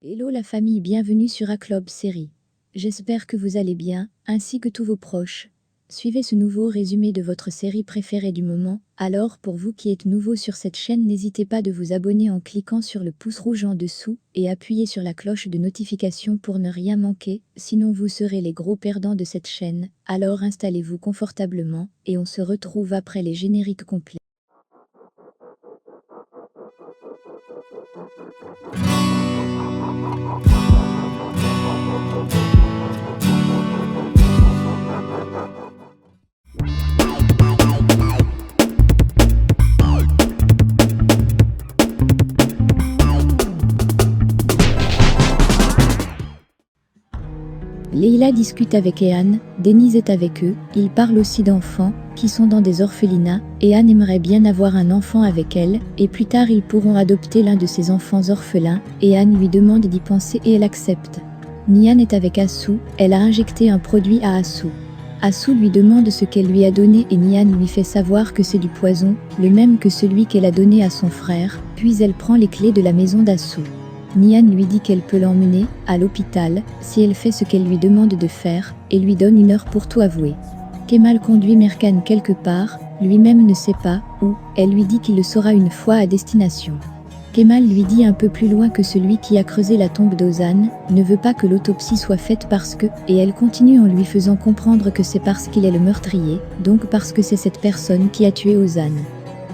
Hello la famille, bienvenue sur A-Club Série. J'espère que vous allez bien, ainsi que tous vos proches. Suivez ce nouveau résumé de votre série préférée du moment. Alors pour vous qui êtes nouveau sur cette chaîne, n'hésitez pas de vous abonner en cliquant sur le pouce rouge en dessous et appuyez sur la cloche de notification pour ne rien manquer, sinon vous serez les gros perdants de cette chaîne. Alors installez-vous confortablement et on se retrouve après les génériques complets. Leila discute avec Ehan, Denise est avec eux, ils parlent aussi d'enfants, qui sont dans des orphelinats, Ehan aimerait bien avoir un enfant avec elle, et plus tard ils pourront adopter l'un de ses enfants orphelins, Ehan lui demande d'y penser et elle accepte. Nian est avec Asu, elle a injecté un produit à Asu. Asu lui demande ce qu'elle lui a donné et Nian lui fait savoir que c'est du poison, le même que celui qu'elle a donné à son frère, puis elle prend les clés de la maison d'Asu. Nian lui dit qu'elle peut l'emmener à l'hôpital si elle fait ce qu'elle lui demande de faire et lui donne 1 heure pour tout avouer. Kemal conduit Merkan quelque part, lui-même ne sait pas où, elle lui dit qu'il le saura une fois à destination. Kemal lui dit un peu plus loin que celui qui a creusé la tombe d'Ozan ne veut pas que l'autopsie soit faite parce que, et elle continue en lui faisant comprendre que c'est parce qu'il est le meurtrier, donc parce que c'est cette personne qui a tué Ozan.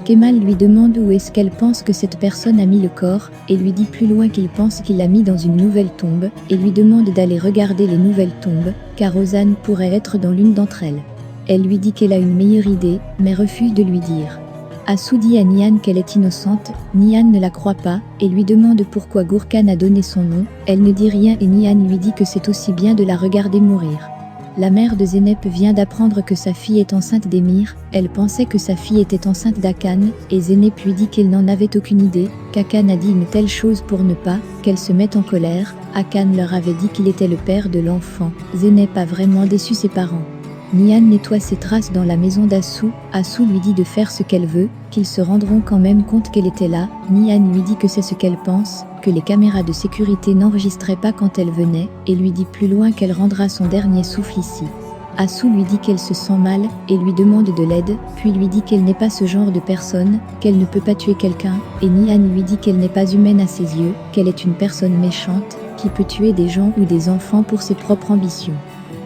Kemal lui demande où est-ce qu'elle pense que cette personne a mis le corps, et lui dit plus loin qu'il pense qu'il l'a mis dans une nouvelle tombe, et lui demande d'aller regarder les nouvelles tombes, car Ozan pourrait être dans l'une d'entre elles. Elle lui dit qu'elle a une meilleure idée, mais refuse de lui dire. Asu dit à Nian qu'elle est innocente, Nian ne la croit pas, et lui demande pourquoi Gurkhan a donné son nom, elle ne dit rien et Nian lui dit que c'est aussi bien de la regarder mourir. La mère de Zeynep vient d'apprendre que sa fille est enceinte d'Emir, elle pensait que sa fille était enceinte d'Hakan, et Zeynep lui dit qu'elle n'en avait aucune idée, qu'Hakan a dit une telle chose pour ne pas qu'elle se mette en colère. Hakan leur avait dit qu'il était le père de l'enfant. Zeynep a vraiment déçu ses parents. Nian nettoie ses traces dans la maison d'Asu, Asu lui dit de faire ce qu'elle veut, qu'ils se rendront quand même compte qu'elle était là, Nian lui dit que c'est ce qu'elle pense, que les caméras de sécurité n'enregistraient pas quand elle venait, et lui dit plus loin qu'elle rendra son dernier souffle ici. Asu lui dit qu'elle se sent mal, et lui demande de l'aide, puis lui dit qu'elle n'est pas ce genre de personne, qu'elle ne peut pas tuer quelqu'un, et Nian lui dit qu'elle n'est pas humaine à ses yeux, qu'elle est une personne méchante, qui peut tuer des gens ou des enfants pour ses propres ambitions.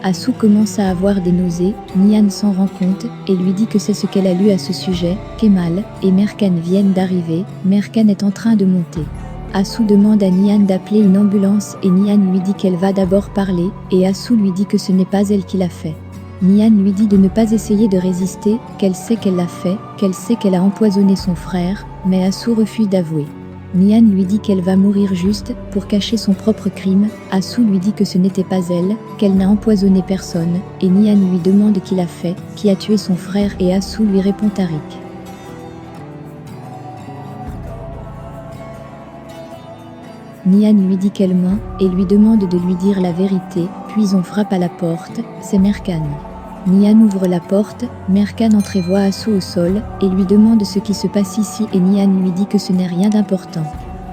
Asu commence à avoir des nausées, Nian s'en rend compte, et lui dit que c'est ce qu'elle a lu à ce sujet. Kemal et Merkan viennent d'arriver, Merkan est en train de monter. Asu demande à Nian d'appeler une ambulance et Nian lui dit qu'elle va d'abord parler, et Asu lui dit que ce n'est pas elle qui l'a fait. Nian lui dit de ne pas essayer de résister, qu'elle sait qu'elle l'a fait, qu'elle sait qu'elle a empoisonné son frère, mais Asu refuse d'avouer. Nian lui dit qu'elle va mourir juste pour cacher son propre crime, Asu lui dit que ce n'était pas elle, qu'elle n'a empoisonné personne, et Nian lui demande qui l'a fait, qui a tué son frère et Asu lui répond Tariq. Nian lui dit qu'elle ment et lui demande de lui dire la vérité, puis on frappe à la porte, c'est Merkan. Nian ouvre la porte, Merkan entrevoit Asu au sol et lui demande ce qui se passe ici et Nian lui dit que ce n'est rien d'important.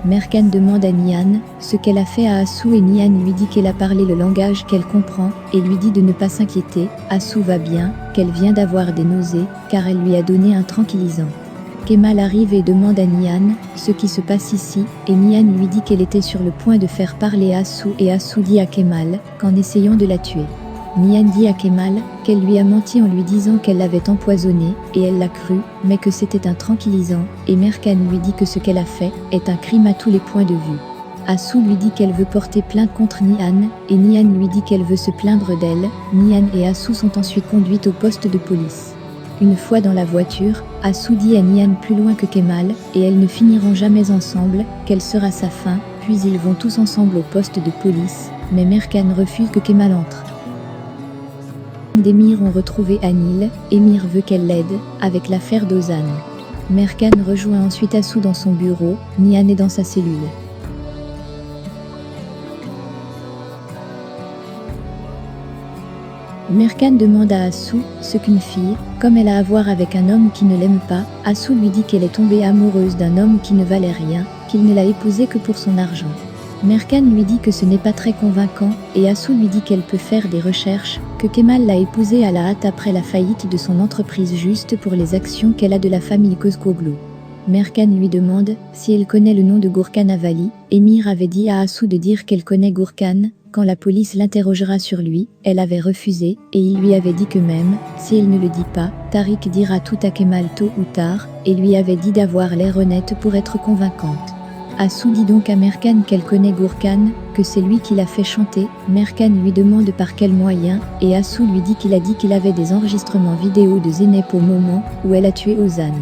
Merkan demande à Nian ce qu'elle a fait à Asu et Nian lui dit qu'elle a parlé le langage qu'elle comprend et lui dit de ne pas s'inquiéter, Asu va bien, qu'elle vient d'avoir des nausées car elle lui a donné un tranquillisant. Kemal arrive et demande à Nian ce qui se passe ici et Nian lui dit qu'elle était sur le point de faire parler Asu et Asu dit à Kemal qu'en essayant de la tuer. Nian dit à Kemal qu'elle lui a menti en lui disant qu'elle l'avait empoisonné, et elle l'a cru, mais que c'était un tranquillisant, et Merkan lui dit que ce qu'elle a fait est un crime à tous les points de vue. Asu lui dit qu'elle veut porter plainte contre Nian, et Nian lui dit qu'elle veut se plaindre d'elle. Nian et Asu sont ensuite conduites au poste de police. Une fois dans la voiture, Asu dit à Nian plus loin que Kemal, et elles ne finiront jamais ensemble, quelle sera sa fin, puis ils vont tous ensemble au poste de police, mais Merkan refuse que Kemal entre. D'Emir ont retrouvé Anil, Emir veut qu'elle l'aide, avec l'affaire d'Ozan. Merkan rejoint ensuite Asu dans son bureau, Nian est dans sa cellule. Merkan demande à Asu ce qu'une fille, comme elle a à voir avec un homme qui ne l'aime pas, Asu lui dit qu'elle est tombée amoureuse d'un homme qui ne valait rien, qu'il ne l'a épousée que pour son argent. Merkan lui dit que ce n'est pas très convaincant, et Assou lui dit qu'elle peut faire des recherches, que Kemal l'a épousée à la hâte après la faillite de son entreprise juste pour les actions qu'elle a de la famille Kozkoglu. Merkan lui demande si elle connaît le nom de Gurkan Avali. Emir avait dit à Assou de dire qu'elle connaît Gurkan. Quand la police l'interrogera sur lui, elle avait refusé, et il lui avait dit que même si elle ne le dit pas, Tariq dira tout à Kemal tôt ou tard, et lui avait dit d'avoir l'air honnête pour être convaincante. Assou dit donc à Merkan qu'elle connaît Gurkan, que c'est lui qui l'a fait chanter. Merkan lui demande par quel moyen, et Assou lui dit qu'il a dit qu'il avait des enregistrements vidéo de Zeynep au moment où elle a tué Ozan.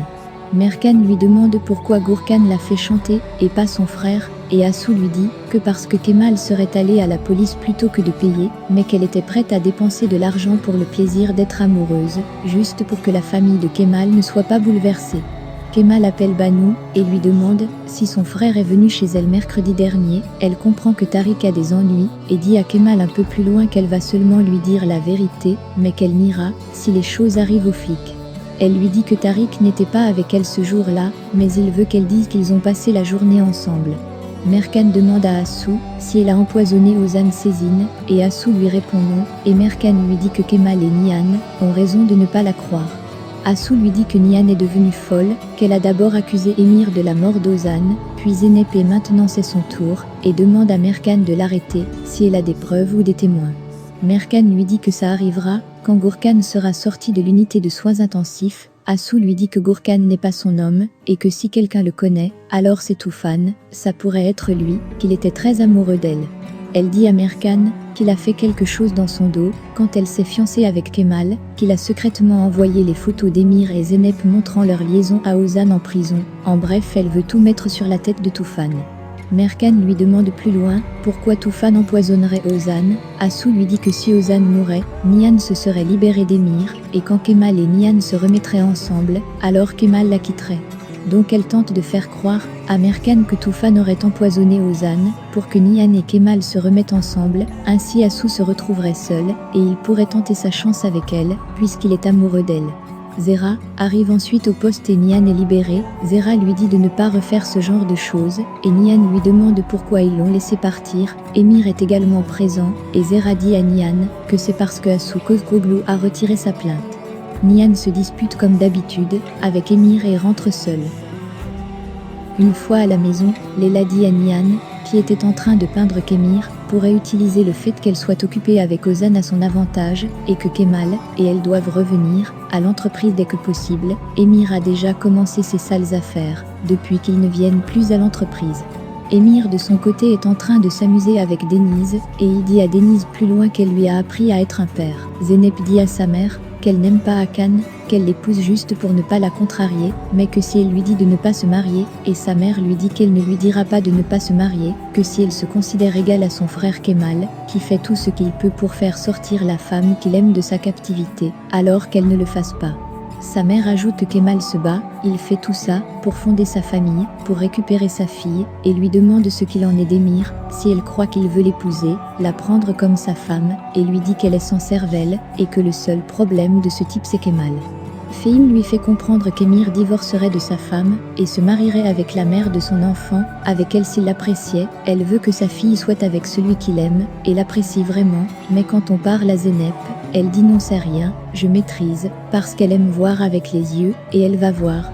Merkan lui demande pourquoi Gurkan l'a fait chanter, et pas son frère, et Assou lui dit que parce que Kemal serait allé à la police plutôt que de payer, mais qu'elle était prête à dépenser de l'argent pour le plaisir d'être amoureuse, juste pour que la famille de Kemal ne soit pas bouleversée. Kemal appelle Banu, et lui demande si son frère est venu chez elle mercredi dernier. Elle comprend que Tariq a des ennuis, et dit à Kemal un peu plus loin qu'elle va seulement lui dire la vérité, mais qu'elle n'ira si les choses arrivent aux flics. Elle lui dit que Tariq n'était pas avec elle ce jour-là, mais il veut qu'elle dise qu'ils ont passé la journée ensemble. Merkan demande à Assou si elle a empoisonné Ozan Cézine, et Assou lui répond non, et Merkan lui dit que Kemal et Nihan ont raison de ne pas la croire. Assou lui dit que Nihan est devenue folle, qu'elle a d'abord accusé Emir de la mort d'Ozan, puis Zeynep et maintenant c'est son tour, et demande à Merkan de l'arrêter si elle a des preuves ou des témoins. Merkan lui dit que ça arrivera quand Gurkan sera sorti de l'unité de soins intensifs. Assou lui dit que Gurkan n'est pas son homme, et que si quelqu'un le connaît, alors c'est Tufan, ça pourrait être lui, qu'il était très amoureux d'elle. Elle dit à Merkan qu'il a fait quelque chose dans son dos, quand elle s'est fiancée avec Kemal, qu'il a secrètement envoyé les photos d'Emir et Zeynep montrant leur liaison à Ozan en prison. En bref, elle veut tout mettre sur la tête de Tufan. Merkan lui demande plus loin pourquoi Tufan empoisonnerait Ozan. Assou lui dit que si Ozan mourait, Nihan se serait libéré d'Emir, et quand Kemal et Nihan se remettraient ensemble, alors Kemal la quitterait. Donc elle tente de faire croire à Merkan que Tufan aurait empoisonné Ozan pour que Nihan et Kemal se remettent ensemble, ainsi Assou se retrouverait seul, et il pourrait tenter sa chance avec elle, puisqu'il est amoureux d'elle. Zera arrive ensuite au poste et Nihan est libéré. Zera lui dit de ne pas refaire ce genre de choses, et Nihan lui demande pourquoi ils l'ont laissé partir. Emir est également présent, et Zera dit à Nihan que c'est parce que Assou Kozkoglu a retiré sa plainte. Nihan se dispute comme d'habitude avec Emir et rentre seul. Une fois à la maison, Leila dit à Nihan, qui était en train de peindre qu'Emir pourrait utiliser le fait qu'elle soit occupée avec Ozan à son avantage, et que Kemal et elle doivent revenir à l'entreprise dès que possible. Emir a déjà commencé ses sales affaires, depuis qu'ils ne viennent plus à l'entreprise. Emir de son côté est en train de s'amuser avec Denise, et il dit à Denise plus loin qu'elle lui a appris à être un père. Zeynep dit à sa mère qu'elle n'aime pas Hakan, qu'elle l'épouse juste pour ne pas la contrarier, mais que si elle lui dit de ne pas se marier, et sa mère lui dit qu'elle ne lui dira pas de ne pas se marier, que si elle se considère égale à son frère Kemal, qui fait tout ce qu'il peut pour faire sortir la femme qu'il aime de sa captivité, alors qu'elle ne le fasse pas. Sa mère ajoute que Kemal se bat, il fait tout ça pour fonder sa famille, pour récupérer sa fille, et lui demande ce qu'il en est d'Emir, si elle croit qu'il veut l'épouser, la prendre comme sa femme, et lui dit qu'elle est sans cervelle, et que le seul problème de ce type c'est Kemal. Fehim lui fait comprendre qu'Emir divorcerait de sa femme, et se marierait avec la mère de son enfant, avec elle s'il l'appréciait. Elle veut que sa fille soit avec celui qu'il aime, et l'apprécie vraiment, mais quand on parle à Zeynep, elle dit non c'est rien, je maîtrise, parce qu'elle aime voir avec les yeux, et elle va voir.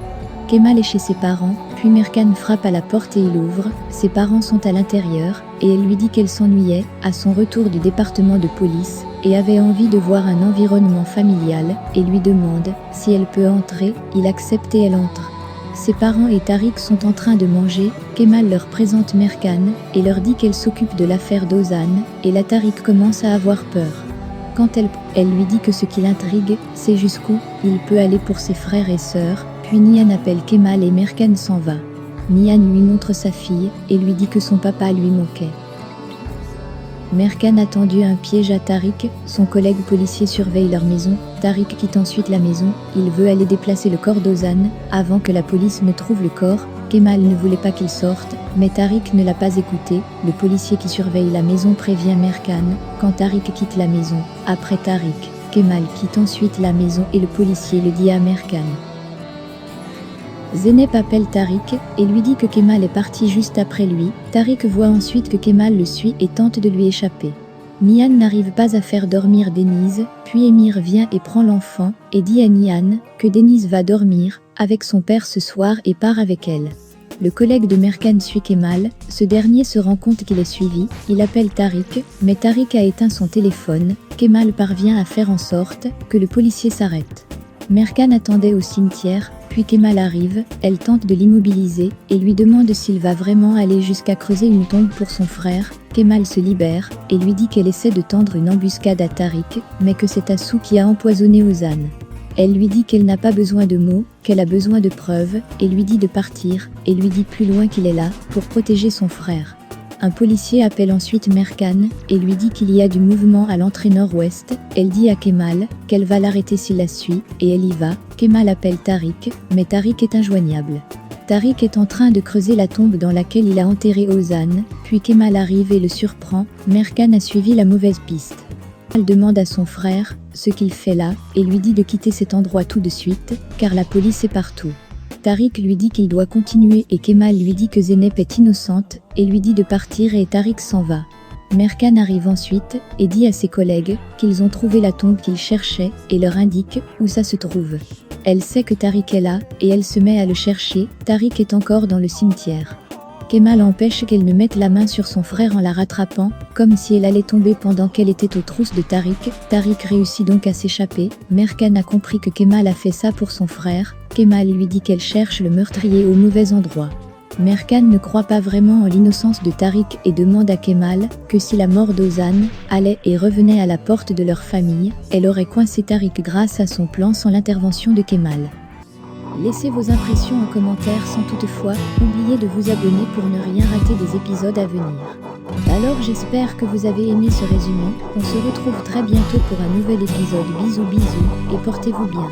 Kemal est chez ses parents, puis Merkan frappe à la porte et il ouvre. Ses parents sont à l'intérieur, et elle lui dit qu'elle s'ennuyait, à son retour du département de police, et avait envie de voir un environnement familial, et lui demande si elle peut entrer. Il accepte et elle entre. Ses parents et Tariq sont en train de manger. Kemal leur présente Merkan, et leur dit qu'elle s'occupe de l'affaire d'Ozan, et la Tariq commence à avoir peur. Quand elle lui dit que ce qui l'intrigue, c'est jusqu'où il peut aller pour ses frères et sœurs, puis Nihan appelle Kemal et Merkan s'en va. Nihan lui montre sa fille, et lui dit que son papa lui manquait. Merkan a tendu un piège à Tariq, son collègue policier surveille leur maison. Tariq quitte ensuite la maison, il veut aller déplacer le corps d'Ozan, avant que la police ne trouve le corps. Kemal ne voulait pas qu'il sorte, mais Tariq ne l'a pas écouté. Le policier qui surveille la maison prévient Merkan quand Tariq quitte la maison. Après Tariq, Kemal quitte ensuite la maison et le policier le dit à Merkan. Zeynep appelle Tariq et lui dit que Kemal est parti juste après lui. Tariq voit ensuite que Kemal le suit et tente de lui échapper. Nihan n'arrive pas à faire dormir Denise, puis Émir vient et prend l'enfant et dit à Nihan que Denise va dormir avec son père ce soir et part avec elle. Le collègue de Merkan suit Kemal, ce dernier se rend compte qu'il est suivi, il appelle Tariq, mais Tariq a éteint son téléphone. Kemal parvient à faire en sorte que le policier s'arrête. Merkan attendait au cimetière, puis Kemal arrive, elle tente de l'immobiliser et lui demande s'il va vraiment aller jusqu'à creuser une tombe pour son frère. Kemal se libère et lui dit qu'elle essaie de tendre une embuscade à Tariq, mais que c'est Assou qui a empoisonné Ozan. Elle lui dit qu'elle n'a pas besoin de mots, qu'elle a besoin de preuves, et lui dit de partir, et lui dit plus loin qu'il est là, pour protéger son frère. Un policier appelle ensuite Merkan, et lui dit qu'il y a du mouvement à l'entrée nord-ouest. Elle dit à Kemal qu'elle va l'arrêter s'il la suit, et elle y va. Kemal appelle Tariq, mais Tariq est injoignable. Tariq est en train de creuser la tombe dans laquelle il a enterré Ozan, puis Kemal arrive et le surprend. Merkan a suivi la mauvaise piste. Elle demande à son frère ce qu'il fait là et lui dit de quitter cet endroit tout de suite, car la police est partout. Tariq lui dit qu'il doit continuer et Kemal lui dit que Zeynep est innocente et lui dit de partir et Tariq s'en va. Merkan arrive ensuite et dit à ses collègues qu'ils ont trouvé la tombe qu'ils cherchaient et leur indique où ça se trouve. Elle sait que Tariq est là et elle se met à le chercher. Tariq est encore dans le cimetière. Kemal empêche qu'elle ne mette la main sur son frère en la rattrapant, comme si elle allait tomber pendant qu'elle était aux trousses de Tariq. Tariq réussit donc à s'échapper. Merkan a compris que Kemal a fait ça pour son frère. Kemal lui dit qu'elle cherche le meurtrier au mauvais endroit. Merkan ne croit pas vraiment en l'innocence de Tariq et demande à Kemal que si la mort d'Ozan allait et revenait à la porte de leur famille, elle aurait coincé Tariq grâce à son plan sans l'intervention de Kemal. Laissez vos impressions en commentaire sans toutefois oublier de vous abonner pour ne rien rater des épisodes à venir. Alors j'espère que vous avez aimé ce résumé, on se retrouve très bientôt pour un nouvel épisode. Bisous bisous et portez-vous bien.